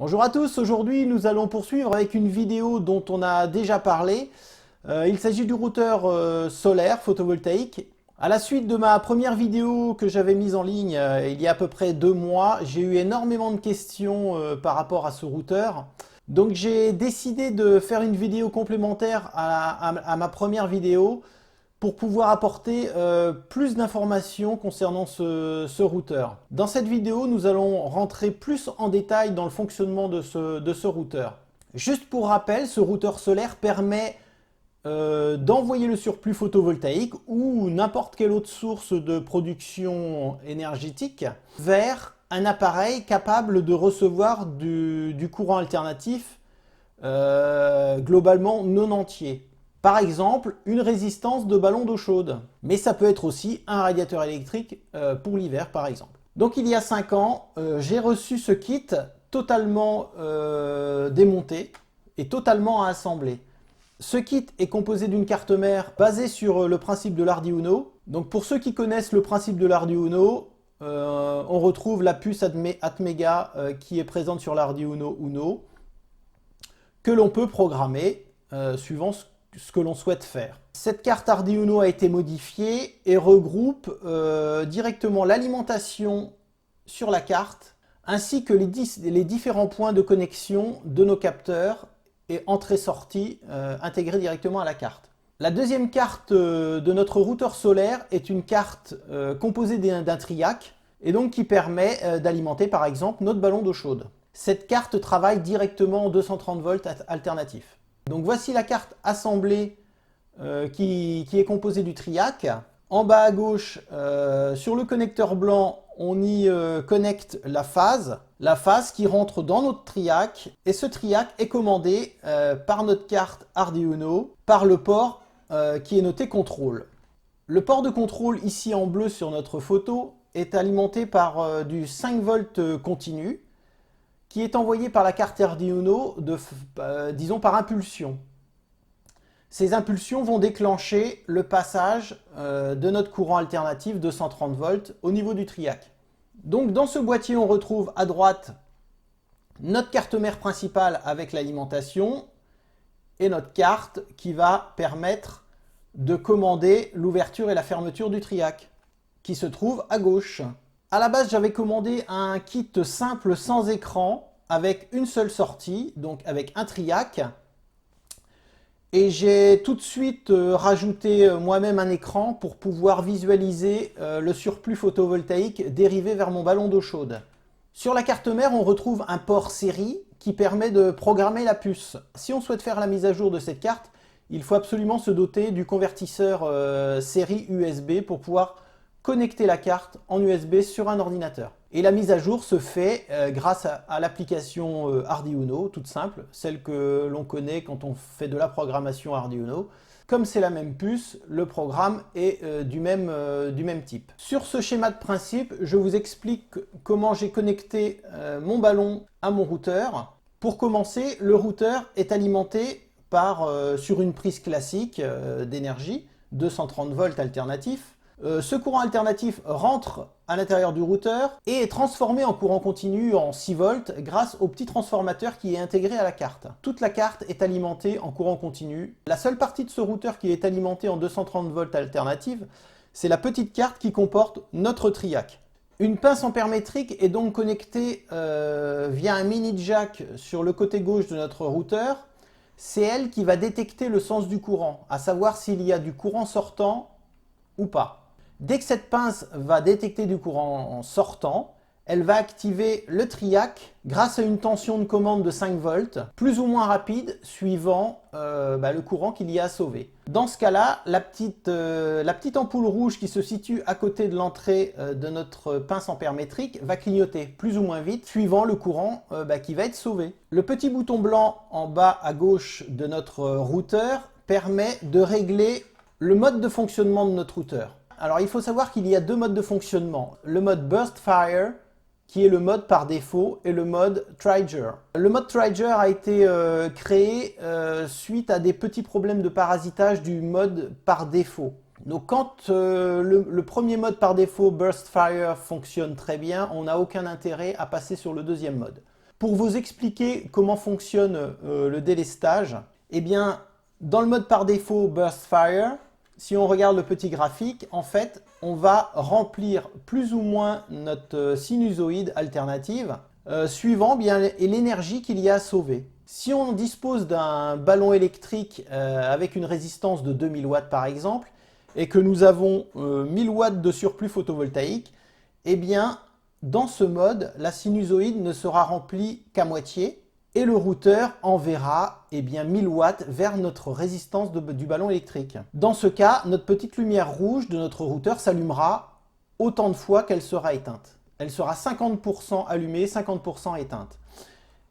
Bonjour à tous, aujourd'hui nous allons poursuivre avec une vidéo dont on a déjà parlé. Il s'agit du routeur solaire photovoltaïque. À la suite de ma première vidéo que j'avais mise en ligne il y a à peu près 2 mois, j'ai eu énormément de questions par rapport à ce routeur. Donc j'ai décidé de faire une vidéo complémentaire à ma première vidéo pour pouvoir apporter plus d'informations concernant ce routeur. Dans cette vidéo, nous allons rentrer plus en détail dans le fonctionnement de ce routeur. Juste pour rappel, ce routeur solaire permet d'envoyer le surplus photovoltaïque ou n'importe quelle autre source de production énergétique vers un appareil capable de recevoir du courant alternatif globalement non entier. Par exemple, une résistance de ballon d'eau chaude. Mais ça peut être aussi un radiateur électrique pour l'hiver, par exemple. Donc il y a 5 ans, j'ai reçu ce kit totalement démonté et totalement à assembler. Ce kit est composé d'une carte mère basée sur le principe de l'Arduino. Donc pour ceux qui connaissent le principe de l'Arduino, on retrouve la puce Atmega qui est présente sur l'Arduino Uno, que l'on peut programmer suivant ce que l'on souhaite faire. Cette carte Arduino a été modifiée et regroupe directement l'alimentation sur la carte ainsi que les différents points de connexion de nos capteurs et entrée-sortie intégrés directement à la carte. La deuxième carte de notre routeur solaire est une carte composée d'un triac et donc qui permet d'alimenter par exemple notre ballon d'eau chaude. Cette carte travaille directement en 230 volts alternatif. Donc voici la carte assemblée qui est composée du triac. En bas à gauche, sur le connecteur blanc, on y connecte la phase qui rentre dans notre triac. Et ce triac est commandé par notre carte Arduino par le port qui est noté contrôle. Le port de contrôle ici en bleu sur notre photo est alimenté par du 5 volts continu qui est envoyé par la carte Arduino, disons par impulsion. Ces impulsions vont déclencher le passage de notre courant alternatif 230 volts au niveau du triac. Donc dans ce boîtier, on retrouve à droite notre carte mère principale avec l'alimentation et notre carte qui va permettre de commander l'ouverture et la fermeture du triac qui se trouve à gauche. À la base, j'avais commandé un kit simple sans écran avec une seule sortie, donc avec un triac. Et j'ai tout de suite rajouté moi-même un écran pour pouvoir visualiser le surplus photovoltaïque dérivé vers mon ballon d'eau chaude. Sur la carte mère, on retrouve un port série qui permet de programmer la puce. Si on souhaite faire la mise à jour de cette carte, il faut absolument se doter du convertisseur série USB pour pouvoir connecter la carte en USB sur un ordinateur. Et la mise à jour se fait grâce à l'application Arduino, toute simple, celle que l'on connaît quand on fait de la programmation Arduino. Comme c'est la même puce, le programme est du même type. Sur ce schéma de principe, je vous explique comment j'ai connecté mon ballon à mon routeur. Pour commencer, le routeur est alimenté sur une prise classique d'énergie, 230 volts alternatif. Ce courant alternatif rentre à l'intérieur du routeur et est transformé en courant continu en 6 volts grâce au petit transformateur qui est intégré à la carte. Toute la carte est alimentée en courant continu. La seule partie de ce routeur qui est alimentée en 230 volts alternatif, c'est la petite carte qui comporte notre triac. Une pince ampère métrique est donc connectée via un mini jack sur le côté gauche de notre routeur. C'est elle qui va détecter le sens du courant, à savoir s'il y a du courant sortant ou pas. Dès que cette pince va détecter du courant sortant, elle va activer le triac grâce à une tension de commande de 5 volts, plus ou moins rapide suivant le courant qu'il y a à sauver. Dans ce cas-là, la petite ampoule rouge qui se situe à côté de l'entrée de notre pince ampère métrique va clignoter plus ou moins vite suivant le courant qui va être sauvé. Le petit bouton blanc en bas à gauche de notre routeur permet de régler le mode de fonctionnement de notre routeur. Alors il faut savoir qu'il y a 2 modes de fonctionnement. Le mode Burst Fire, qui est le mode par défaut, et le mode Trigger. Le mode Trigger a été créé suite à des petits problèmes de parasitage du mode par défaut. Donc quand le premier mode par défaut, Burst Fire, fonctionne très bien, on n'a aucun intérêt à passer sur le deuxième mode. Pour vous expliquer comment fonctionne le délestage, eh bien, dans le mode par défaut Burst Fire, si on regarde le petit graphique, en fait, on va remplir plus ou moins notre sinusoïde alternative suivant bien l'énergie qu'il y a à sauver. Si on dispose d'un ballon électrique avec une résistance de 2000 watts par exemple, et que nous avons 1000 watts de surplus photovoltaïque, eh bien, dans ce mode, la sinusoïde ne sera remplie qu'à moitié et le routeur enverra 1000 watts vers notre résistance du ballon électrique. Dans ce cas, notre petite lumière rouge de notre routeur s'allumera autant de fois qu'elle sera éteinte. Elle sera 50% allumée, 50% éteinte.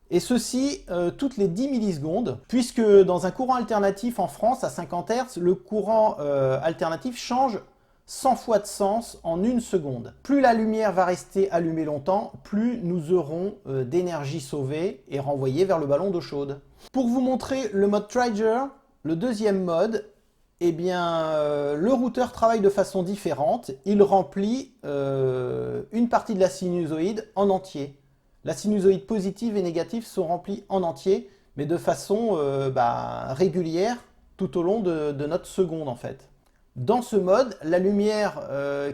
Et ceci toutes les 10 millisecondes, puisque dans un courant alternatif en France à 50 Hz, le courant alternatif change 100 fois de sens en une seconde. Plus la lumière va rester allumée longtemps, plus nous aurons d'énergie sauvée et renvoyée vers le ballon d'eau chaude. Pour vous montrer le mode Triger, le deuxième mode, eh bien, le routeur travaille de façon différente. Il remplit une partie de la sinusoïde en entier. La sinusoïde positive et négative sont remplies en entier, mais de façon régulière tout au long de notre seconde en fait. Dans ce mode, la lumière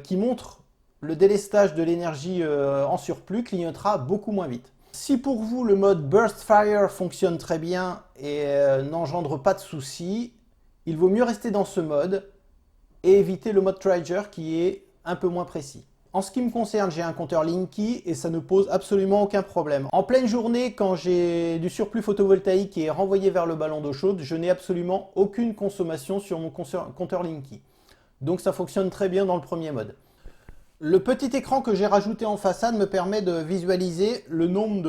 qui montre le délestage de l'énergie en surplus clignotera beaucoup moins vite. Si pour vous le mode Burst Fire fonctionne très bien et n'engendre pas de soucis, il vaut mieux rester dans ce mode et éviter le mode Triger qui est un peu moins précis. En ce qui me concerne, j'ai un compteur Linky et ça ne pose absolument aucun problème. En pleine journée, quand j'ai du surplus photovoltaïque qui est renvoyé vers le ballon d'eau chaude, je n'ai absolument aucune consommation sur mon compteur Linky. Donc ça fonctionne très bien dans le premier mode. Le petit écran que j'ai rajouté en façade me permet de visualiser le nombre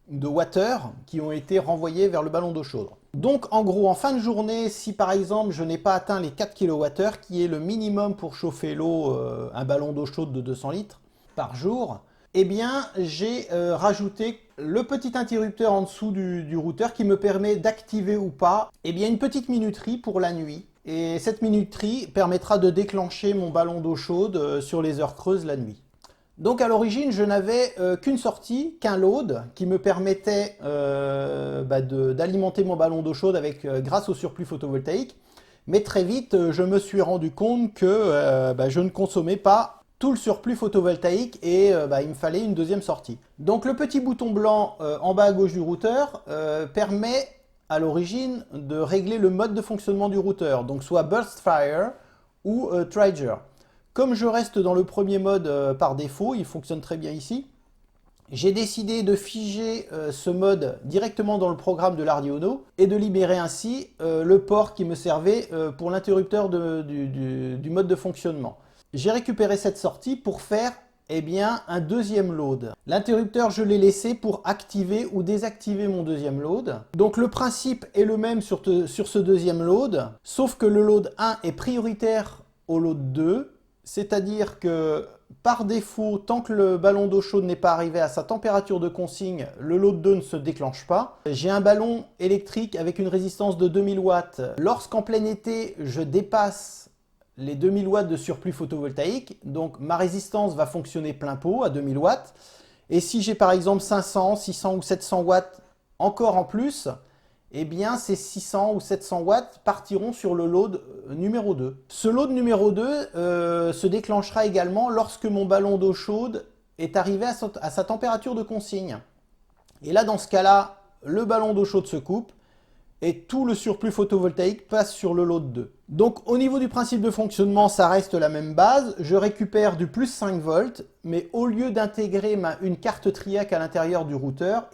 de wattheures qui ont été renvoyés vers le ballon d'eau chaude. Donc en gros, en fin de journée, si par exemple je n'ai pas atteint les 4 kWh, qui est le minimum pour chauffer l'eau, un ballon d'eau chaude de 200 litres par jour, eh bien j'ai rajouté le petit interrupteur en dessous du routeur qui me permet d'activer ou pas une petite minuterie pour la nuit. Et cette minuterie permettra de déclencher mon ballon d'eau chaude sur les heures creuses la nuit. Donc à l'origine, je n'avais qu'une sortie, qu'un load, qui me permettait d'alimenter mon ballon d'eau chaude grâce au surplus photovoltaïque. Mais très vite, je me suis rendu compte que je ne consommais pas tout le surplus photovoltaïque et il me fallait une deuxième sortie. Donc le petit bouton blanc en bas à gauche du routeur permet à l'origine de régler le mode de fonctionnement du routeur, donc soit Burst Fire ou Triger. Comme je reste dans le premier mode par défaut, il fonctionne très bien ici, j'ai décidé de figer ce mode directement dans le programme de l'Arduino et de libérer ainsi le port qui me servait pour l'interrupteur du mode de fonctionnement. J'ai récupéré cette sortie pour faire un deuxième load. L'interrupteur, je l'ai laissé pour activer ou désactiver mon deuxième load. Donc le principe est le même sur ce deuxième load, sauf que le load 1 est prioritaire au load 2, c'est-à-dire que par défaut, tant que le ballon d'eau chaude n'est pas arrivé à sa température de consigne, le load 2 ne se déclenche pas. J'ai un ballon électrique avec une résistance de 2000 watts. Lorsqu'en plein été, je dépasse les 2000 watts de surplus photovoltaïque, donc ma résistance va fonctionner plein pot à 2000 watts. Et si j'ai par exemple 500, 600 ou 700 watts encore en plus, ces 600 ou 700 watts partiront sur le load numéro 2. Ce load numéro 2 se déclenchera également lorsque mon ballon d'eau chaude est arrivé à sa température de consigne. Et là, dans ce cas-là, le ballon d'eau chaude se coupe et tout le surplus photovoltaïque passe sur le load 2. Donc au niveau du principe de fonctionnement, ça reste la même base. Je récupère du plus 5 volts, mais au lieu d'intégrer une carte TRIAC à l'intérieur du routeur,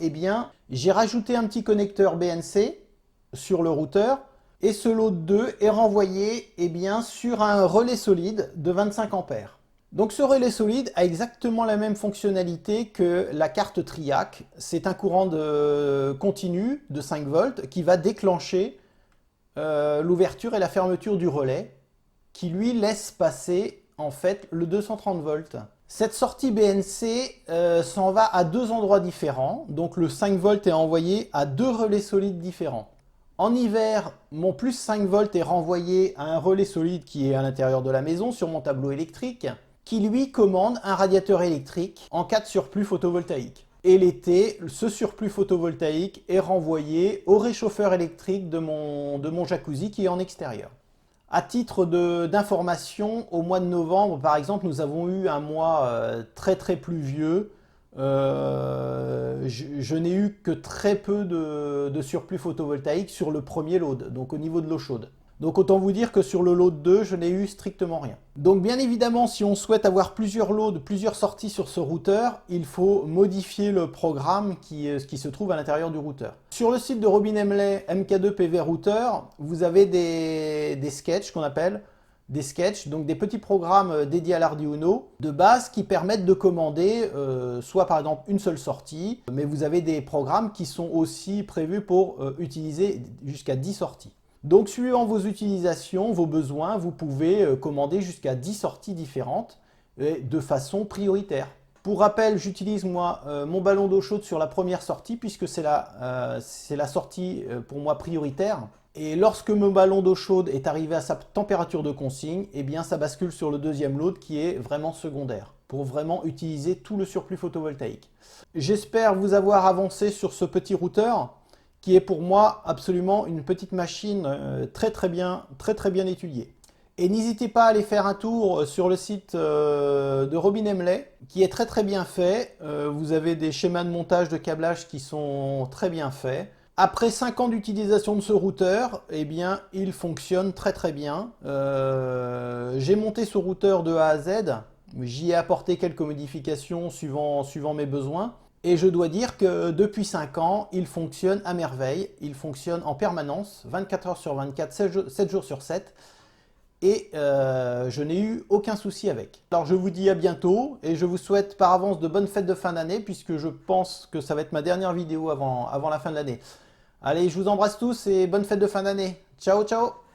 j'ai rajouté un petit connecteur BNC sur le routeur et ce load 2 est renvoyé sur un relais solide de 25 ampères. Donc ce relais solide a exactement la même fonctionnalité que la carte TRIAC. C'est un courant continu de 5 volts qui va déclencher l'ouverture et la fermeture du relais qui lui laisse passer en fait le 230 volts. Cette sortie BNC s'en va à deux endroits différents. Donc le 5 volts est envoyé à deux relais solides différents. En hiver, mon plus 5 volts est renvoyé à un relais solide qui est à l'intérieur de la maison sur mon tableau électrique, qui lui commande un radiateur électrique en cas de surplus photovoltaïque. Et l'été, ce surplus photovoltaïque est renvoyé au réchauffeur électrique de mon jacuzzi qui est en extérieur. À titre d'information, au mois de novembre, par exemple, nous avons eu un mois très très pluvieux. Je n'ai eu que très peu de surplus photovoltaïque sur le premier load, donc au niveau de l'eau chaude. Donc autant vous dire que sur le load 2, je n'ai eu strictement rien. Donc bien évidemment, si on souhaite avoir plusieurs loads, plusieurs sorties sur ce routeur, il faut modifier le programme qui se trouve à l'intérieur du routeur. Sur le site de Robin Emley MK2 PV Router, vous avez des sketchs qu'on appelle des sketchs, donc des petits programmes dédiés à l'Arduino de base qui permettent de commander soit par exemple une seule sortie, mais vous avez des programmes qui sont aussi prévus pour utiliser jusqu'à 10 sorties. Donc suivant vos utilisations, vos besoins, vous pouvez commander jusqu'à 10 sorties différentes de façon prioritaire. Pour rappel, j'utilise moi mon ballon d'eau chaude sur la première sortie puisque c'est la sortie pour moi prioritaire. Et lorsque mon ballon d'eau chaude est arrivé à sa température de consigne, eh bien ça bascule sur le deuxième load qui est vraiment secondaire pour vraiment utiliser tout le surplus photovoltaïque. J'espère vous avoir avancé sur ce petit routeur qui est pour moi absolument une petite machine très très bien étudiée. Et n'hésitez pas à aller faire un tour sur le site de Robin Emley, qui est très très bien fait. Vous avez des schémas de montage de câblage qui sont très bien faits. Après 5 ans d'utilisation de ce routeur, eh bien, il fonctionne très très bien. J'ai monté ce routeur de A à Z. J'y ai apporté quelques modifications suivant mes besoins. Et je dois dire que depuis 5 ans, il fonctionne à merveille. Il fonctionne en permanence, 24 heures sur 24, 7 jours sur 7. Et je n'ai eu aucun souci avec. Alors je vous dis à bientôt et je vous souhaite par avance de bonnes fêtes de fin d'année puisque je pense que ça va être ma dernière vidéo avant la fin de l'année. Allez, je vous embrasse tous et bonnes fêtes de fin d'année. Ciao, ciao!